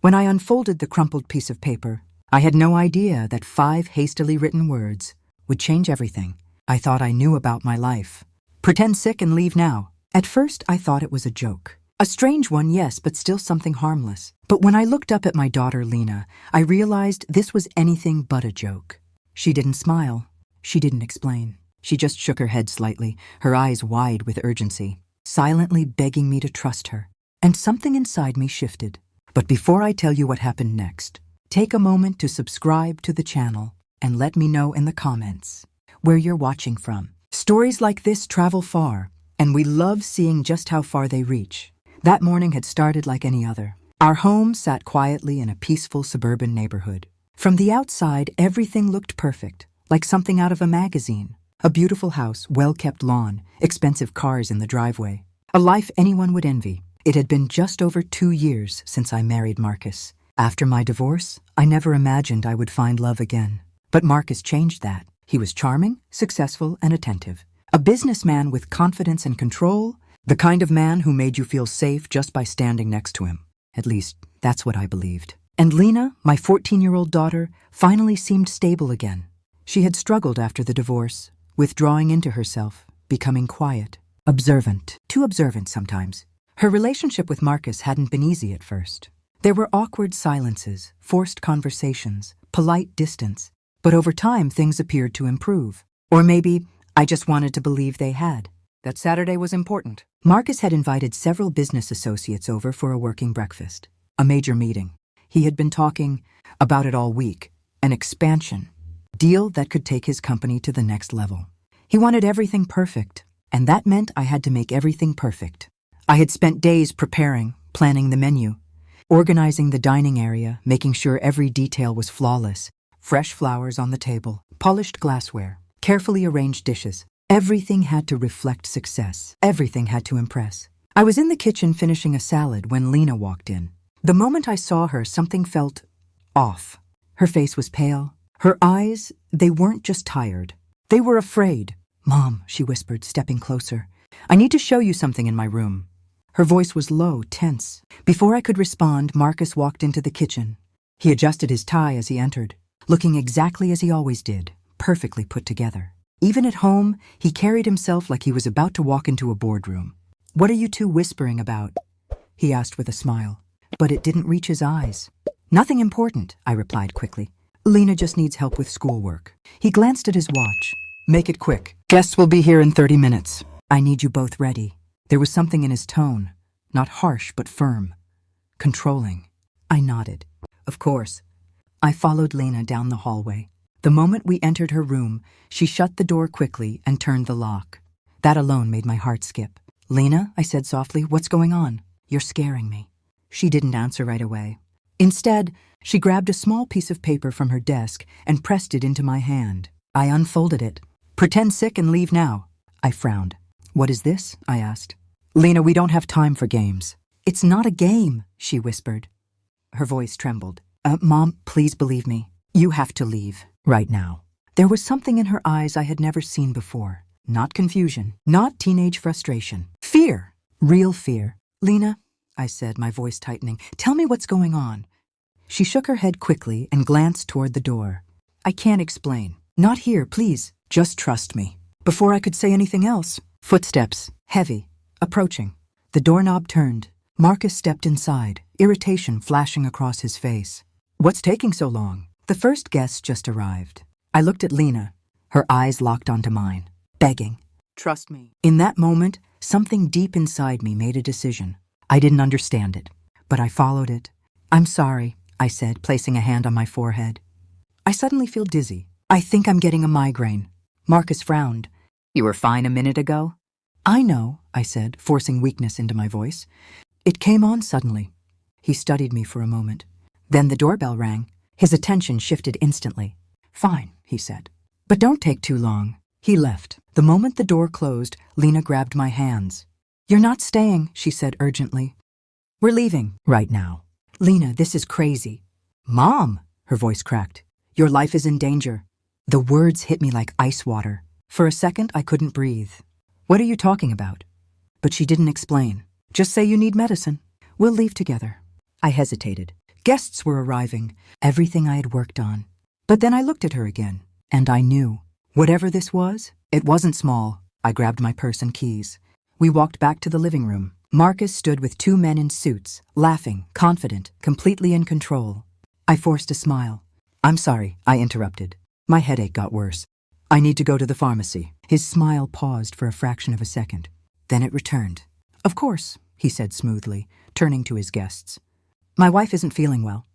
When I unfolded the crumpled piece of paper, I had no idea that 5 hastily written words would change everything I thought I knew about my life. Pretend sick and leave now. At first, I thought it was a joke. A strange one, yes, but still something harmless. But when I looked up at my daughter, Lena, I realized this was anything but a joke. She didn't smile. She didn't explain. She just shook her head slightly, her eyes wide with urgency, silently begging me to trust her. And something inside me shifted. But before I tell you what happened next, take a moment to subscribe to the channel and let me know in the comments where you're watching from. Stories like this travel far, and we love seeing just how far they reach. That morning had started like any other. Our home sat quietly in a peaceful suburban neighborhood. From the outside, everything looked perfect, like something out of a magazine. A beautiful house, well-kept lawn, expensive cars in the driveway. A life anyone would envy. It had been just over 2 years since I married Marcus. After my divorce, I never imagined I would find love again. But Marcus changed that. He was charming, successful, and attentive. A businessman with confidence and control, the kind of man who made you feel safe just by standing next to him. At least, that's what I believed. And Lena, my 14-year-old daughter, finally seemed stable again. She had struggled after the divorce, withdrawing into herself, becoming quiet, observant, too observant sometimes. Her relationship with Marcus hadn't been easy at first. There were awkward silences, forced conversations, polite distance. But over time, things appeared to improve. Or maybe I just wanted to believe they had. That Saturday was important. Marcus had invited several business associates over for a working breakfast, a major meeting. He had been talking about it all week, an expansion, deal that could take his company to the next level. He wanted everything perfect, and that meant I had to make everything perfect. I had spent days preparing, planning the menu, organizing the dining area, making sure every detail was flawless. Fresh flowers on the table, polished glassware, carefully arranged dishes. Everything had to reflect success. Everything had to impress. I was in the kitchen finishing a salad when Lena walked in. The moment I saw her, something felt off. Her face was pale. Her eyes, they weren't just tired. They were afraid. "Mom," she whispered, stepping closer. "I need to show you something in my room." Her voice was low, tense. Before I could respond, Marcus walked into the kitchen. He adjusted his tie as he entered, looking exactly as he always did, perfectly put together. Even at home, he carried himself like he was about to walk into a boardroom. "What are you two whispering about?" he asked with a smile. But it didn't reach his eyes. "Nothing important," I replied quickly. "Lena just needs help with schoolwork." He glanced at his watch. "Make it quick. Guests will be here in 30 minutes. I need you both ready." There was something in his tone, not harsh but firm, controlling. I nodded. Of course. I followed Lena down the hallway. The moment we entered her room, she shut the door quickly and turned the lock. That alone made my heart skip. "Lena," I said softly, "what's going on? You're scaring me." She didn't answer right away. Instead, she grabbed a small piece of paper from her desk and pressed it into my hand. I unfolded it. "Pretend sick and leave now." I frowned. "What is this?" I asked. "Lena, we don't have time for games." "It's not a game," she whispered. Her voice trembled. Mom, please believe me. You have to leave. Right now." There was something in her eyes I had never seen before. Not confusion. Not teenage frustration. Fear. Real fear. "Lena," I said, my voice tightening, "tell me what's going on." She shook her head quickly and glanced toward the door. "I can't explain. Not here, please. Just trust me." Before I could say anything else, footsteps, heavy, approaching. The doorknob turned. Marcus stepped inside, irritation flashing across his face. "What's taking so long?" The first guest just arrived. I looked at Lena, her eyes locked onto mine, begging. "Trust me." In that moment, something deep inside me made a decision. I didn't understand it, but I followed it. "I'm sorry," I said, placing a hand on my forehead. "I suddenly feel dizzy. I think I'm getting a migraine." Marcus frowned. "You were fine a minute ago." "I know," I said, forcing weakness into my voice. "It came on suddenly." He studied me for a moment. Then the doorbell rang. His attention shifted instantly. "Fine," he said. "But don't take too long." He left. The moment the door closed, Lena grabbed my hands. "You're not staying," she said urgently. "We're leaving right now." "Lena, this is crazy." "Mom," her voice cracked. "Your life is in danger." The words hit me like ice water. For a second, I couldn't breathe. "What are you talking about?" But she didn't explain. "Just say you need medicine. We'll leave together." I hesitated. Guests were arriving, everything I had worked on. But then I looked at her again, and I knew. Whatever this was, it wasn't small. I grabbed my purse and keys. We walked back to the living room. Marcus stood with two men in suits, laughing, confident, completely in control. I forced a smile. "I'm sorry," I interrupted. My headache got worse. "I need to go to the pharmacy." His smile paused for a fraction of a second. Then it returned. "Of course," he said smoothly, turning to his guests. "My wife isn't feeling well."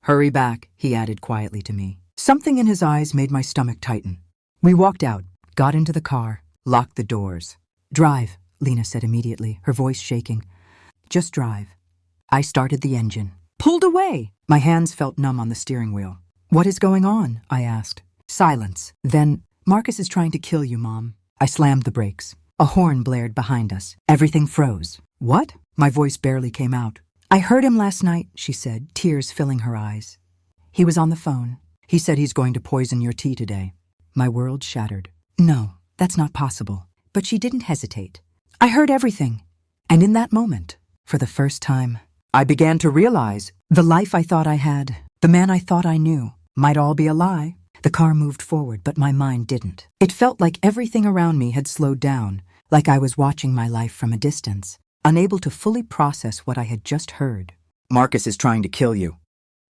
"Hurry back," he added quietly to me. Something in his eyes made my stomach tighten. We walked out, got into the car, locked the doors. "Drive," Lena said immediately, her voice shaking. "Just drive." I started the engine. Pulled away! My hands felt numb on the steering wheel. "What is going on?" I asked. Silence. Then, "Marcus is trying to kill you, Mom." I slammed the brakes. A horn blared behind us. Everything froze. "What?" My voice barely came out. "I heard him last night," she said, tears filling her eyes. "He was on the phone. He said he's going to poison your tea today." My world shattered. "No, that's not possible." But she didn't hesitate. "I heard everything." And in that moment, for the first time, I began to realize the life I thought I had, the man I thought I knew, might all be a lie. The car moved forward, but my mind didn't. It felt like everything around me had slowed down, like I was watching my life from a distance, unable to fully process what I had just heard. "Marcus is trying to kill you."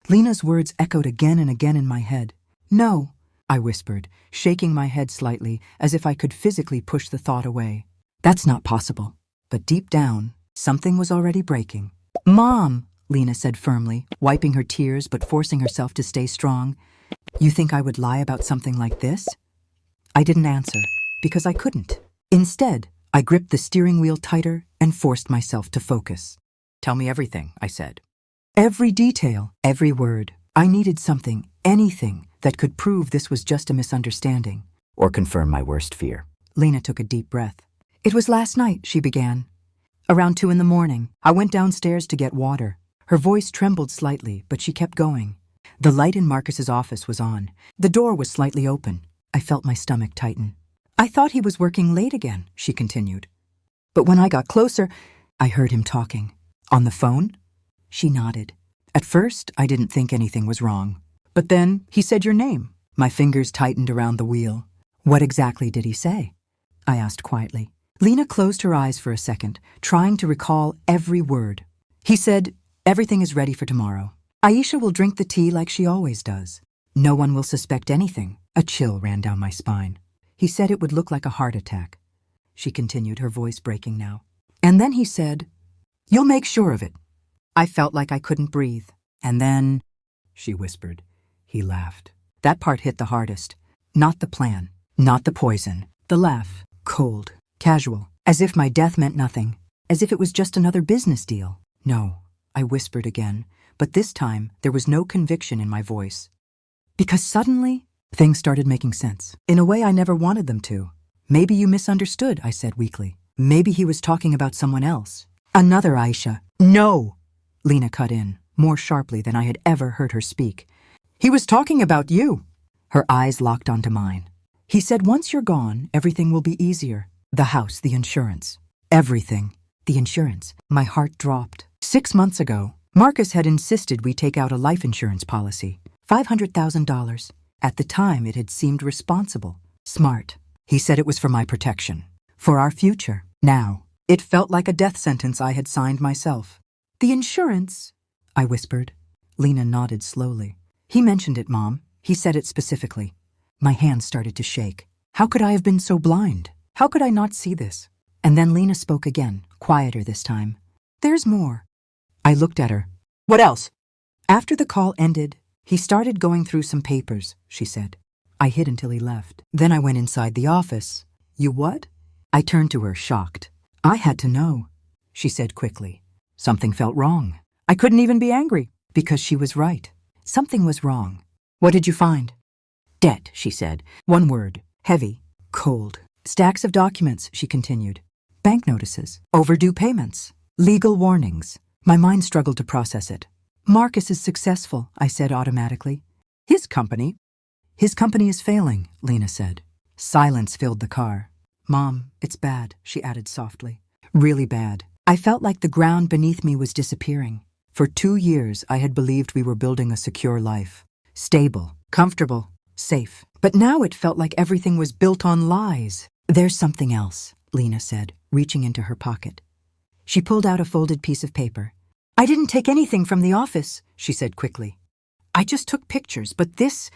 Lena's words echoed again and again in my head. "No," I whispered, shaking my head slightly, as if I could physically push the thought away. "That's not possible." But deep down, something was already breaking. "Mom," Lena said firmly, wiping her tears but forcing herself to stay strong. "You think I would lie about something like this?" I didn't answer, because I couldn't. Instead, I gripped the steering wheel tighter and forced myself to focus. "Tell me everything," I said. Every detail, every word. I needed something, anything, that could prove this was just a misunderstanding. Or confirm my worst fear. Lena took a deep breath. "It was last night," she began. "Around 2 a.m, I went downstairs to get water." Her voice trembled slightly, but she kept going. The light in Marcus's office was on. The door was slightly open. I felt my stomach tighten. "I thought he was working late again," she continued. "But when I got closer, I heard him talking." "On the phone?" She nodded. At first, I didn't think anything was wrong. But then, he said your name. My fingers tightened around the wheel. "What exactly did he say?" I asked quietly. Lena closed her eyes for a second, trying to recall every word. "He said, everything is ready for tomorrow. Aisha will drink the tea like she always does. No one will suspect anything." A chill ran down my spine. "He said it would look like a heart attack," she continued, her voice breaking now. "And then he said, you'll make sure of it." I felt like I couldn't breathe. "And then," she whispered. He laughed. That part hit the hardest. Not the plan, not the poison. The laugh, cold, casual, as if my death meant nothing, as if it was just another business deal. "No," I whispered again, but this time there was no conviction in my voice. Because suddenly, things started making sense, in a way I never wanted them to. "Maybe you misunderstood," I said weakly. "Maybe he was talking about someone else. Another Aisha." "No!" Lena cut in, more sharply than I had ever heard her speak. "He was talking about you." Her eyes locked onto mine. "He said once you're gone, everything will be easier. The house, the insurance. Everything." The insurance. My heart dropped. 6 months ago, Marcus had insisted we take out a life insurance policy. $500,000. At the time, it had seemed responsible, smart. He said it was for my protection, for our future. Now, it felt like a death sentence I had signed myself. "The insurance," I whispered. Lena nodded slowly. "He mentioned it, Mom. He said it specifically." My hands started to shake. How could I have been so blind? How could I not see this? And then Lena spoke again, quieter this time. "There's more." I looked at her. "What else?" After the call ended, he started going through some papers, she said. I hid until he left. Then I went inside the office. "You what?" I turned to her, shocked. "I had to know," she said quickly. Something felt wrong. I couldn't even be angry, because she was right. Something was wrong. "What did you find?" "Debt," she said. One word. Heavy. Cold. "Stacks of documents," she continued. "Bank notices. Overdue payments. Legal warnings." My mind struggled to process it. "Marcus is successful," I said automatically. "His company?" "His company is failing," Lena said. Silence filled the car. "Mom, it's bad," she added softly. "Really bad." I felt like the ground beneath me was disappearing. For 2 years, I had believed we were building a secure life. Stable, comfortable, safe. But now it felt like everything was built on lies. There's something else, Lena said, reaching into her pocket. She pulled out a folded piece of paper. I didn't take anything from the office, she said quickly. I just took pictures, but this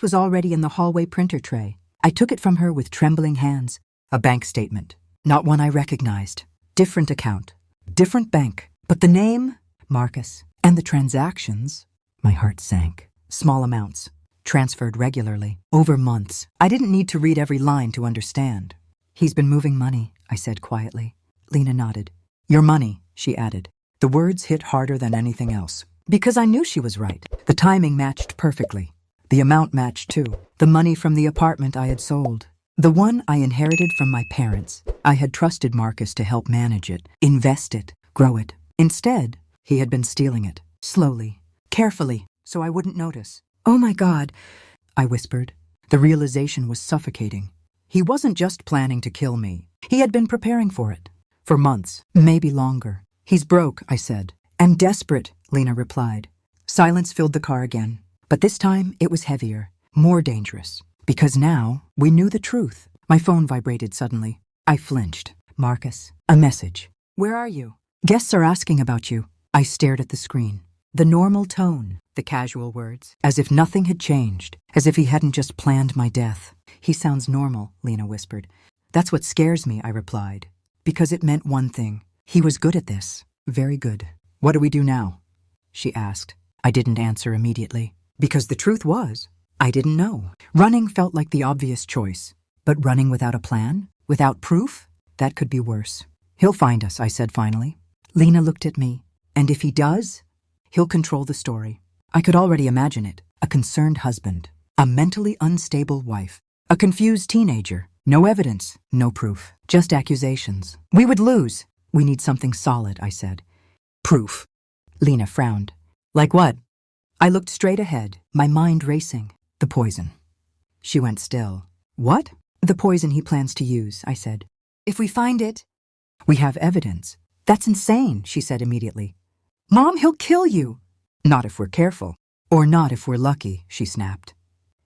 was already in the hallway printer tray. I took it from her with trembling hands. A bank statement. Not one I recognized. Different account. Different bank. But the name, Marcus, and the transactions, my heart sank. Small amounts. Transferred regularly. Over months. I didn't need to read every line to understand. He's been moving money, I said quietly. Lena nodded. Your money, she added. The words hit harder than anything else. Because I knew she was right. The timing matched perfectly. The amount matched too. The money from the apartment I had sold. The one I inherited from my parents. I had trusted Marcus to help manage it, invest it, grow it. Instead, he had been stealing it. Slowly, carefully, so I wouldn't notice. Oh my God, I whispered. The realization was suffocating. He wasn't just planning to kill me. He had been preparing for it. For months, maybe longer. He's broke, I said. And desperate, Lena replied. Silence filled the car again. But this time, it was heavier, more dangerous. Because now, we knew the truth. My phone vibrated suddenly. I flinched. Marcus, a message. Where are you? Guests are asking about you. I stared at the screen. The normal tone, the casual words, as if nothing had changed, as if he hadn't just planned my death. He sounds normal, Lena whispered. That's what scares me, I replied. Because it meant one thing. He was good at this. Very good. What do we do now? She asked. I didn't answer immediately. Because the truth was, I didn't know. Running felt like the obvious choice. But running without a plan? Without proof? That could be worse. He'll find us, I said finally. Lena looked at me. And if he does, he'll control the story. I could already imagine it. A concerned husband. A mentally unstable wife. A confused teenager. No evidence, no proof. Just accusations. We would lose. We need something solid, I said. Proof. Lena frowned. Like what? I looked straight ahead, my mind racing. The poison. She went still. What? The poison he plans to use, I said. If we find it. We have evidence. That's insane, she said immediately. Mom, he'll kill you. Not if we're careful. Or not if we're lucky, she snapped.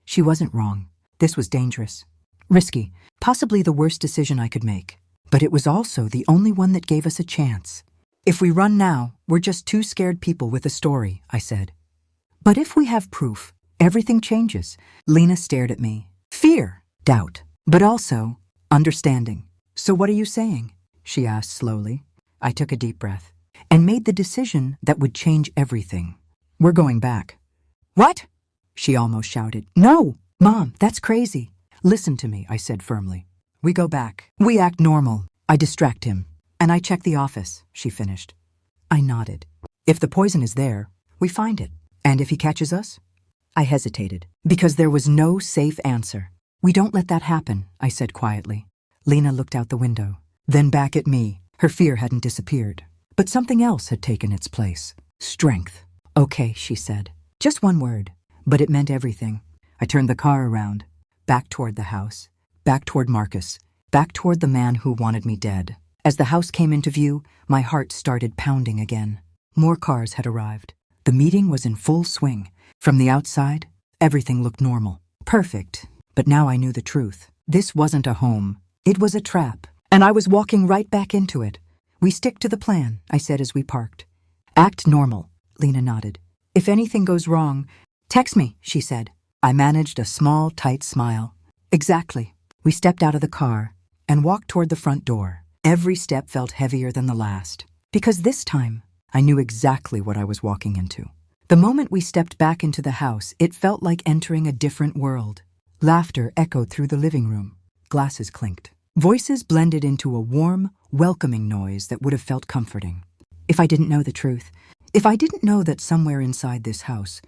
She wasn't wrong. This was dangerous. Risky. Possibly the worst decision I could make. But it was also the only one that gave us a chance. If we run now, we're just two scared people with a story, I said. But if we have proof, everything changes. Lena stared at me. Fear, doubt, but also understanding. So what are you saying? She asked slowly. I took a deep breath and made the decision that would change everything. We're going back. What? She almost shouted. No, Mom, that's crazy. Listen to me, I said firmly. We go back. We act normal. I distract him. And I check the office, she finished. I nodded. If the poison is there, we find it. And if he catches us? I hesitated, because there was no safe answer. We don't let that happen, I said quietly. Lena looked out the window, then back at me. Her fear hadn't disappeared, but something else had taken its place. Strength. Okay, she said. Just one word, but it meant everything. I turned the car around, back toward the house, back toward Marcus, back toward the man who wanted me dead. As the house came into view, my heart started pounding again. More cars had arrived. The meeting was in full swing. From the outside, everything looked normal. Perfect. But now I knew the truth. This wasn't a home. It was a trap. And I was walking right back into it. We stick to the plan, I said as we parked. Act normal, Lena nodded. If anything goes wrong, text me, she said. I managed a small, tight smile. Exactly. We stepped out of the car and walked toward the front door. Every step felt heavier than the last. Because this time, I knew exactly what I was walking into. The moment we stepped back into the house, it felt like entering a different world. Laughter echoed through the living room. Glasses clinked. Voices blended into a warm, welcoming noise that would have felt comforting. If I didn't know the truth, if I didn't know that somewhere inside this house,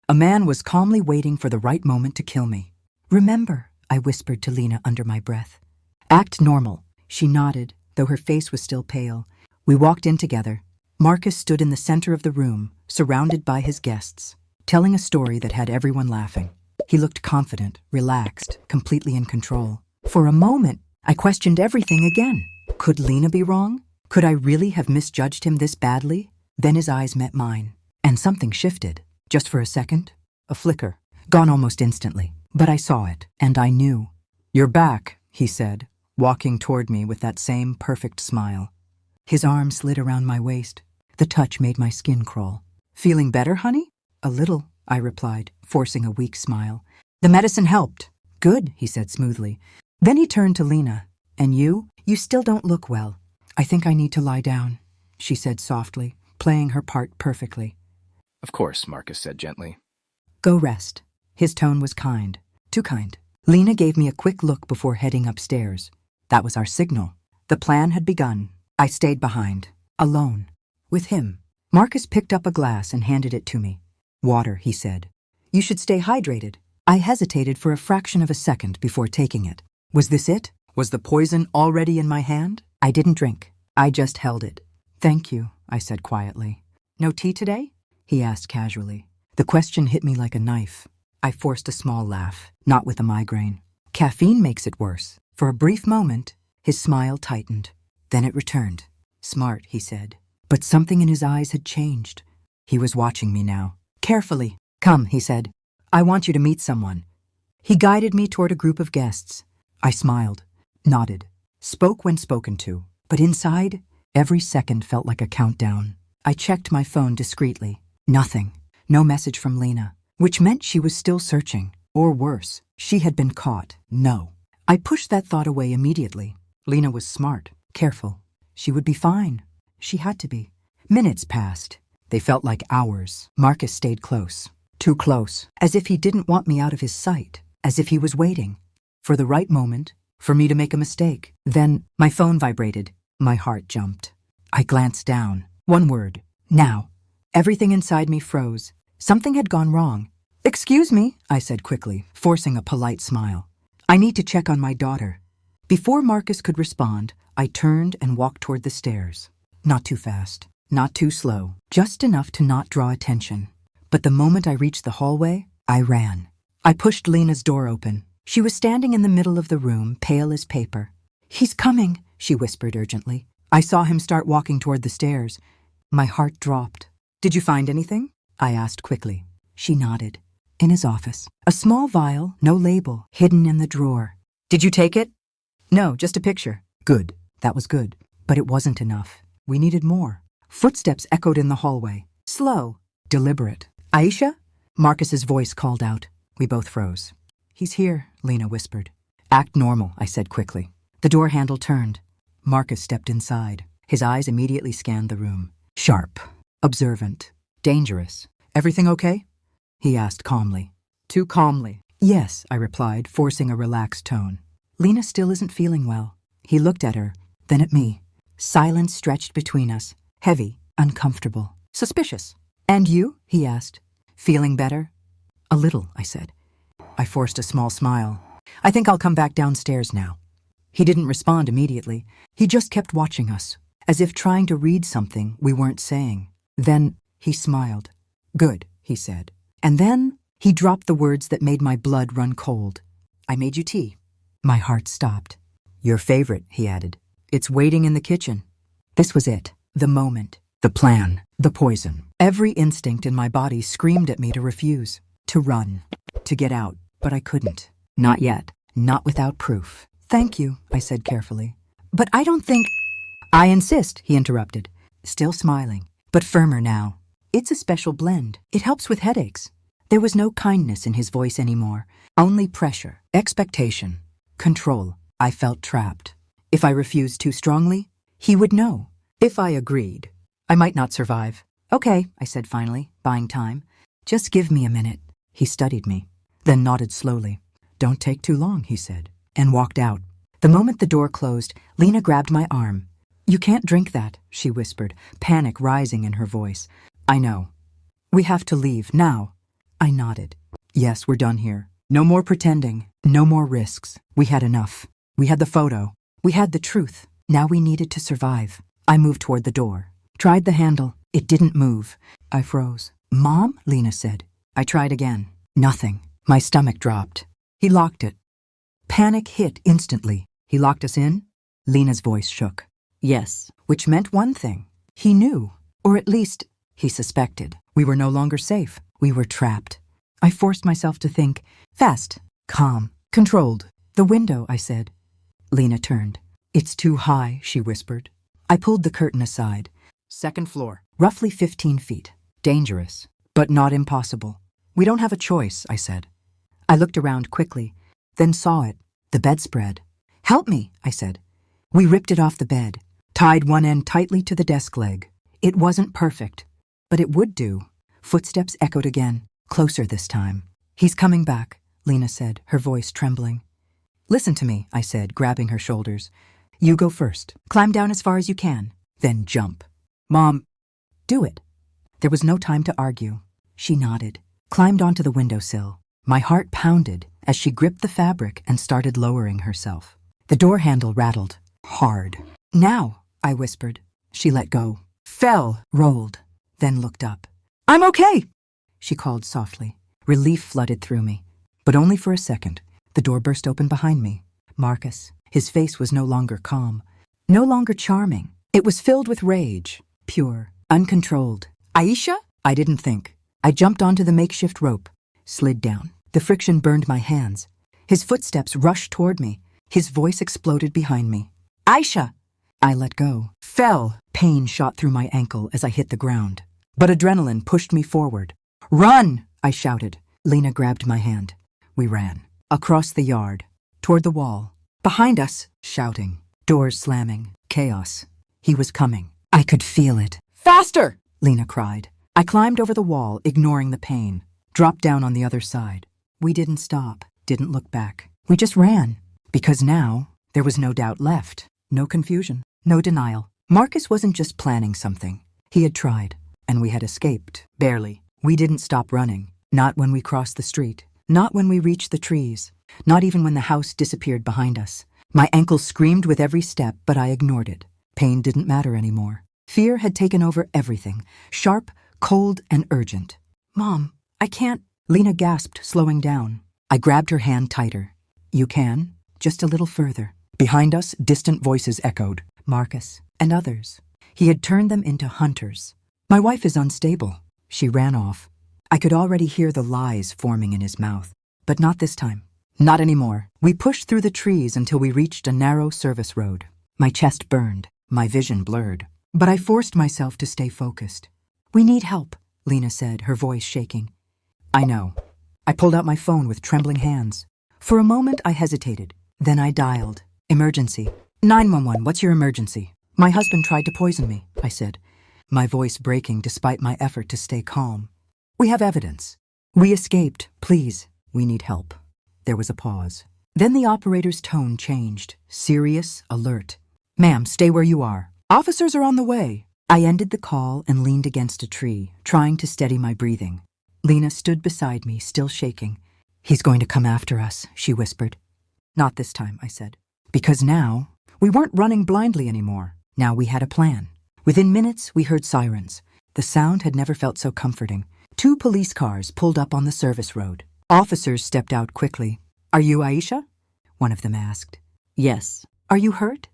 a man was calmly waiting for the right moment to kill me. Remember, I whispered to Lena under my breath. Act normal. She nodded, though her face was still pale. We walked in together. Marcus stood in the center of the room, surrounded by his guests, telling a story that had everyone laughing. He looked confident, relaxed, completely in control. For a moment, I questioned everything again. Could Lena be wrong? Could I really have misjudged him this badly? Then his eyes met mine, and something shifted. Just for a second, a flicker, gone almost instantly. But I saw it, and I knew. "You're back," he said, walking toward me with that same perfect smile. His arm slid around my waist. The touch made my skin crawl. "Feeling better, honey?" "A little," I replied, forcing a weak smile. "The medicine helped." "Good," he said smoothly. Then he turned to Lena. "And you? You still don't look well." "I think I need to lie down," she said softly, playing her part perfectly. "Of course," Marcus said gently. "Go rest." His tone was kind. Too kind. Lena gave me a quick look before heading upstairs. That was our signal. The plan had begun. I stayed behind, alone, with him. Marcus picked up a glass and handed it to me. "Water," he said. "You should stay hydrated." I hesitated for a fraction of a second before taking it. Was this it? Was the poison already in my hand? I didn't drink. I just held it. "Thank you," I said quietly. "No tea today?" he asked casually. The question hit me like a knife. I forced a small laugh, not with a migraine. "Caffeine makes it worse." For a brief moment, his smile tightened. Then it returned. "Smart," he said. But something in his eyes had changed. He was watching me now. Carefully. "Come," he said. "I want you to meet someone." He guided me toward a group of guests. I smiled, nodded, spoke when spoken to. But inside, every second felt like a countdown. I checked my phone discreetly. Nothing. No message from Lena, which meant she was still searching. Or worse, she had been caught. No. I pushed that thought away immediately. Lena was smart, careful. She would be fine. She had to be. Minutes passed. They felt like hours. Marcus stayed close. Too close. As if he didn't want me out of his sight. As if he was waiting. For the right moment. For me to make a mistake. Then my phone vibrated. My heart jumped. I glanced down. One word. Now. Everything inside me froze. Something had gone wrong. "Excuse me," I said quickly, forcing a polite smile. "I need to check on my daughter." Before Marcus could respond, I turned and walked toward the stairs. Not too fast, not too slow, just enough to not draw attention. But the moment I reached the hallway, I ran. I pushed Lena's door open. She was standing in the middle of the room, pale as paper. "He's coming," she whispered urgently. I saw him start walking toward the stairs. My heart dropped. "Did you find anything?" I asked quickly. She nodded. "In his office. A small vial, no label, hidden in the drawer." "Did you take it?" "No, just a picture." Good. That was good. But it wasn't enough. We needed more. Footsteps echoed in the hallway. Slow. Deliberate. "Aisha?" Marcus's voice called out. We both froze. "He's here," Lena whispered. "Act normal," I said quickly. The door handle turned. Marcus stepped inside. His eyes immediately scanned the room. Sharp. Observant. Dangerous. "Everything okay?" he asked calmly. Too calmly. "Yes," I replied, forcing a relaxed tone. "Lena still isn't feeling well." He looked at her, then at me. Silence stretched between us. Heavy, uncomfortable, suspicious. "And you?" he asked. "Feeling better?" "A little," I said. I forced a small smile. "I think I'll come back downstairs now." He didn't respond immediately. He just kept watching us, as if trying to read something we weren't saying. Then he smiled. "Good," he said. And then he dropped the words that made my blood run cold. "I made you tea." My heart stopped. "Your favorite," he added. "It's waiting in the kitchen." This was it. The moment. The plan. The poison. Every instinct in my body screamed at me to refuse. To run. To get out. But I couldn't. Not yet. Not without proof. "Thank you," I said carefully. "But I don't think—" "I insist," he interrupted, still smiling, but firmer now. "It's a special blend. It helps with headaches." There was no kindness in his voice anymore. Only pressure, expectation, control. I felt trapped. If I refused too strongly, he would know. If I agreed, I might not survive. "Okay," I said finally, buying time. "Just give me a minute." He studied me, then nodded slowly. "Don't take too long," he said, and walked out. The moment the door closed, Lena grabbed my arm. "You can't drink that," she whispered, panic rising in her voice. "I know. We have to leave, now." I nodded. "Yes, we're done here. No more pretending. No more risks. We had enough. We had the photo. We had the truth. Now we needed to survive." I moved toward the door. Tried the handle. It didn't move. I froze. "Mom?" Lena said. I tried again. Nothing. My stomach dropped. He locked it. Panic hit instantly. "He locked us in?" Lena's voice shook. "Yes." Which meant one thing. He knew. Or at least, he suspected. We were no longer safe. We were trapped. I forced myself to think, fast, calm, controlled. The window, I said. Lena turned. It's too high, she whispered. I pulled the curtain aside. Second floor, roughly 15 feet. Dangerous, but not impossible. We don't have a choice, I said. I looked around quickly, then saw it, the bedspread. Help me, I said. We ripped it off the bed, tied one end tightly to the desk leg. It wasn't perfect, but it would do. Footsteps echoed again, closer this time. He's coming back, Lena said, her voice trembling. Listen to me, I said, grabbing her shoulders. You go first. Climb down as far as you can, then jump. Mom, do it. There was no time to argue. She nodded, climbed onto the windowsill. My heart pounded as she gripped the fabric and started lowering herself. The door handle rattled, hard. Now, I whispered. She let go, fell, rolled, then looked up. I'm okay, she called softly. Relief flooded through me, but only for a second. The door burst open behind me. Marcus. His face was no longer calm, no longer charming. It was filled with rage, pure, uncontrolled. Aisha? I didn't think. I jumped onto the makeshift rope, slid down. The friction burned my hands. His footsteps rushed toward me. His voice exploded behind me. Aisha! I let go, fell. Pain shot through my ankle as I hit the ground. But adrenaline pushed me forward. Run! I shouted. Lena grabbed my hand. We ran. Across the yard, toward the wall. Behind us, shouting. Doors slamming. Chaos. He was coming. I could feel it. Faster! Lena cried. I climbed over the wall, ignoring the pain. Dropped down on the other side. We didn't stop, didn't look back. We just ran. Because now, there was no doubt left. No confusion. No denial. Marcus wasn't just planning something. He had tried. And we had escaped. Barely. We didn't stop running. Not when we crossed the street. Not when we reached the trees. Not even when the house disappeared behind us. My ankle screamed with every step, but I ignored it. Pain didn't matter anymore. Fear had taken over everything. Sharp, cold, and urgent. Mom, I can't. Lena gasped, slowing down. I grabbed her hand tighter. You can, just a little further. Behind us, distant voices echoed. Marcus, and others. He had turned them into hunters. My wife is unstable. She ran off. I could already hear the lies forming in his mouth. But not this time. Not anymore. We pushed through the trees until we reached a narrow service road. My chest burned, my vision blurred. But I forced myself to stay focused. We need help, Lena said, her voice shaking. I know. I pulled out my phone with trembling hands. For a moment, I hesitated. Then I dialed. Emergency. 911, what's your emergency? My husband tried to poison me, I said, my voice breaking despite my effort to stay calm. We have evidence. We escaped. Please, we need help. There was a pause. Then the operator's tone changed. Serious, alert. Ma'am, stay where you are. Officers are on the way. I ended the call and leaned against a tree, trying to steady my breathing. Lena stood beside me, still shaking. He's going to come after us, she whispered. Not this time, I said. Because now, we weren't running blindly anymore. Now we had a plan. Within minutes, we heard sirens. The sound had never felt so comforting. 2 police cars pulled up on the service road. Officers stepped out quickly. Are you Aisha? One of them asked. Yes. Are you hurt?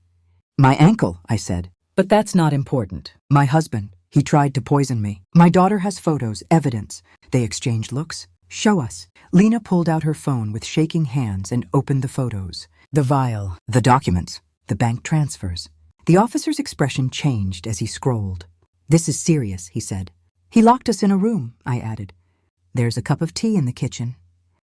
My ankle, I said. But that's not important. My husband, he tried to poison me. My daughter has photos, evidence. They exchanged looks. Show us. Lena pulled out her phone with shaking hands and opened the photos. The vial, the documents, the bank transfers. The officer's expression changed as he scrolled. This is serious, he said. He locked us in a room, I added. There's a cup of tea in the kitchen.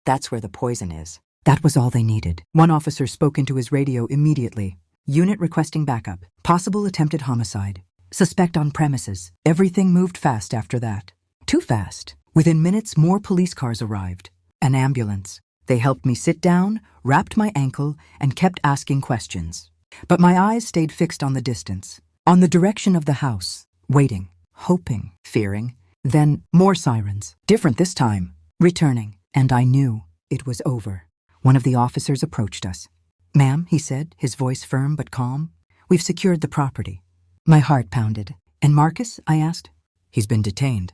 That's where the poison is. That was all they needed. One officer spoke into his radio immediately. Unit requesting backup. Possible attempted homicide. Suspect on premises. Everything moved fast after that. Too fast. Within minutes, more police cars arrived. An ambulance. They helped me sit down, wrapped my ankle, and kept asking questions. But my eyes stayed fixed on the distance, on the direction of the house, waiting, hoping, fearing. Then more sirens, different this time, returning, and I knew it was over. One of the officers approached us. Ma'am, he said, his voice firm but calm, we've secured the property. My heart pounded. And Marcus, I asked? He's been detained.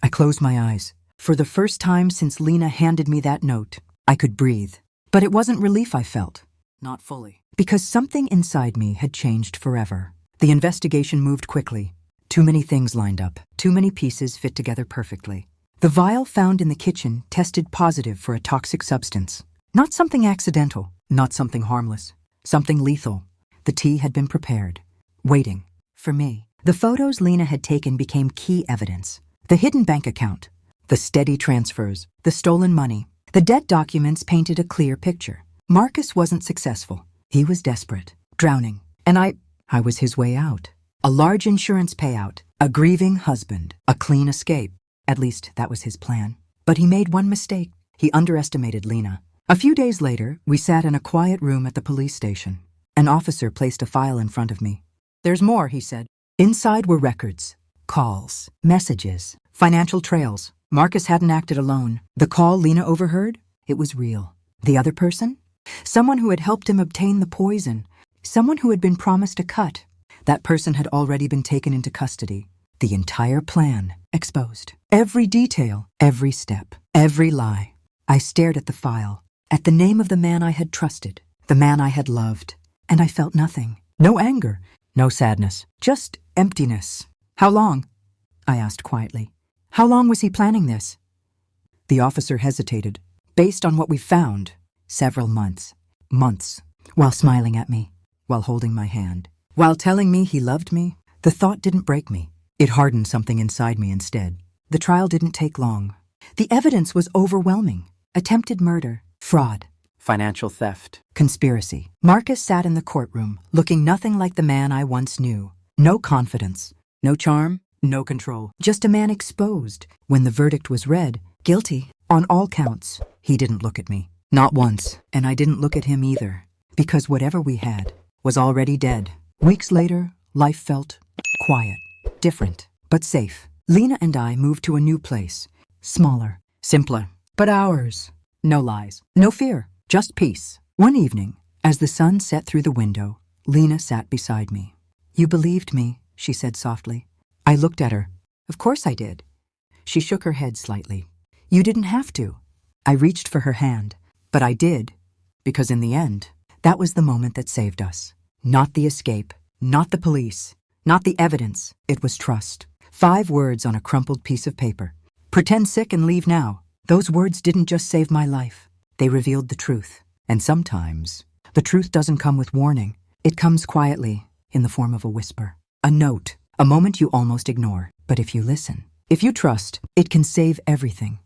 I closed my eyes. For the first time since Lena handed me that note, I could breathe. But it wasn't relief I felt. Not fully. Because something inside me had changed forever. The investigation moved quickly. Too many things lined up. Too many pieces fit together perfectly. The vial found in the kitchen tested positive for a toxic substance. Not something accidental, not something harmless, something lethal. The tea had been prepared, waiting for me. The photos Lena had taken became key evidence. The hidden bank account, the steady transfers, the stolen money. The debt documents painted a clear picture. Marcus wasn't successful. He was desperate, drowning, and I was his way out. A large insurance payout, a grieving husband, a clean escape. At least that was his plan. But he made one mistake. He underestimated Lena. A few days later, we sat in a quiet room at the police station. An officer placed a file in front of me. "There's more," he said. Inside were records, calls, messages, financial trails. Marcus hadn't acted alone. The call Lena overheard? It was real. The other person? Someone who had helped him obtain the poison. Someone who had been promised a cut. That person had already been taken into custody. The entire plan exposed. Every detail, every step, every lie. I stared at the file, at the name of the man I had trusted, the man I had loved, and I felt nothing. No anger, no sadness, just emptiness. "How long?" I asked quietly. "How long was he planning this?" The officer hesitated. "Based on what we found, several months." Months, while smiling at me, while holding my hand, while telling me he loved me. The thought didn't break me. It hardened something inside me instead. The trial didn't take long. The evidence was overwhelming. Attempted murder, fraud, Financial theft. conspiracy. Marcus sat in the courtroom, looking nothing like the man I once knew. No confidence, no charm, no control. Just a man exposed. When the verdict was read, guilty on all counts, he didn't look at me. Not once. And I didn't look at him either. Because whatever we had was already dead. Weeks later, life felt quiet. Different, but safe. Lena and I moved to a new place. Smaller, simpler, but ours. No lies, no fear, just peace. One evening, as the sun set through the window, Lena sat beside me. "You believed me," she said softly. I looked at her. Of course I did. She shook her head slightly. "You didn't have to." I reached for her hand, but I did, because in the end, that was the moment that saved us. Not the escape, not the police, not the evidence. It was trust. 5 words on a crumpled piece of paper. "Pretend sick and leave now." Those words didn't just save my life. They revealed the truth. And sometimes, the truth doesn't come with warning. It comes quietly, in the form of a whisper. A note, a moment you almost ignore. But if you listen, if you trust, it can save everything.